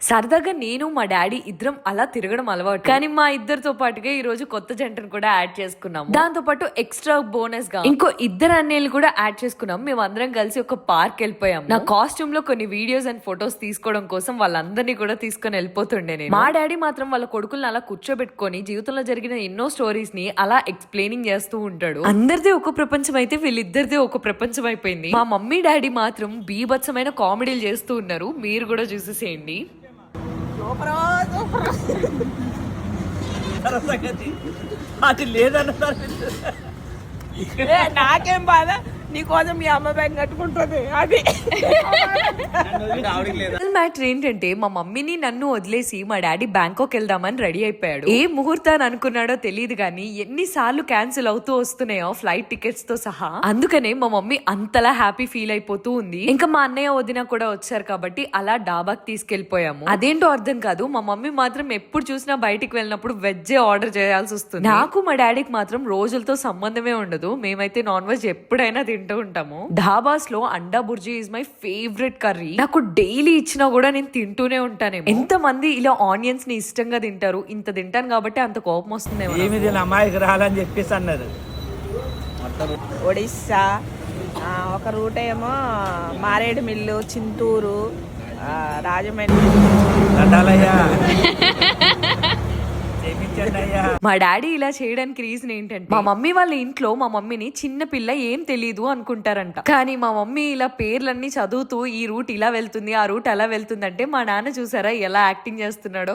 సరదాగా నేను మా డాడీ ఇద్దరం అలా తిరగడం అలవాటు. కానీ మా ఇద్దరితో పాటుగా ఈ రోజు కొత్త జంటను కూడా యాడ్ చేసుకున్నాము. దాంతో పాటు ఎక్స్ట్రా బోనస్ గా ఇంకో ఇద్దరు అన్నయ్యలు కూడా యాడ్ చేసుకున్నాం. మేము అందరం కలిసి ఒక పార్క్ వెళ్ళిపోయాము. నా కాస్ట్యూమ్ లో కొన్ని వీడియోస్ అండ్ ఫొటోస్ తీసుకోవడం కోసం వాళ్ళందరినీ కూడా తీసుకొని వెళ్ళిపోతుండే నేను. మా డాడీ మాత్రం వాళ్ళ కొడుకులను అలా కూర్చోబెట్టుకొని జీవితంలో జరిగిన ఎన్నో స్టోరీస్ ని అలా ఎక్స్ప్లెయినింగ్ చేస్తూ ఉంటాడు. అందరిదే ఒక ప్రపంచం అయితే వీళ్ళిద్దరిదే ఒక ప్రపంచం అయిపోయింది. మా మమ్మీ డాడీ మాత్రం బీభత్సమైన కామెడీలు చేస్తూ ఉన్నారు. మీరు కూడా చూసేసేయండి. అది లేదన్న నాకేం బాధ, నీకోసం మీ అమ్మ బ్యాంక్ కట్టుకుంటుంది. అది మ్యాటర్ ఏంటంటే మా మమ్మీని నన్ను వదిలేసి మా డాడీ బ్యాంకాక్ వెళ్దామని రెడీ అయిపోయాడు. ఏ ముహూర్తాన్ని అనుకున్నాడో తెలియదు కానీ ఎన్నిసార్లు క్యాన్సిల్ అవుతూ వస్తున్నాయో ఫ్లైట్ టికెట్స్ తో సహా. అందుకనే మా మమ్మీ అంతలా హ్యాపీ ఫీల్ అయిపోతూ ఉంది. ఇంకా మా అన్నయ్య వదిన కూడా వచ్చారు కాబట్టి అలా డాబాకి తీసుకెళ్లిపోయాము. అదేంటో అర్థం కాదు, మా మమ్మీ మాత్రం ఎప్పుడు చూసినా బయటికి వెళ్ళినప్పుడు వెజ్ ఆర్డర్ చేయాల్సి వస్తుంది. నాకు మా డాడీకి మాత్రం రోజులతో సంబంధమే ఉండదు. మేమైతే నాన్ వెజ్ ఎప్పుడైనా తింటూ ఉంటాము. ఢాబాస్ లో అండా bhurji is my favourite curry. నాకు డైలీ ఇచ్చినా కూడా నేను తింటూనే ఉంటాను. ఎంత మంది ఇలా ఆనియన్స్ ని ఇష్టంగా తింటారు. ఇంత తింటాను కాబట్టి అంత కోపం వస్తుంది. అమ్మాయికి రాలని చెప్పేసి అన్నారు. ఒడిస్సా ఒక రూట్ ఏమో మారేడుమిల్లు, చింతూరు, రాజమండ్రి. మా డాడీ ఇలా చేయడానికి రీజన్ ఏంటంటే మా మమ్మీ వాళ్ళ ఇంట్లో మా మమ్మీని చిన్న పిల్ల ఏం తెలీదు అనుకుంటారంట. కానీ మా మమ్మీ ఇలా పేర్లన్నీ చదువుతూ ఈ రూట్ ఇలా వెళ్తుంది, ఆ రూట్ అలా వెళ్తుంది అంటే మా నాన్న చూసారా ఎలా యాక్టింగ్ చేస్తున్నాడో.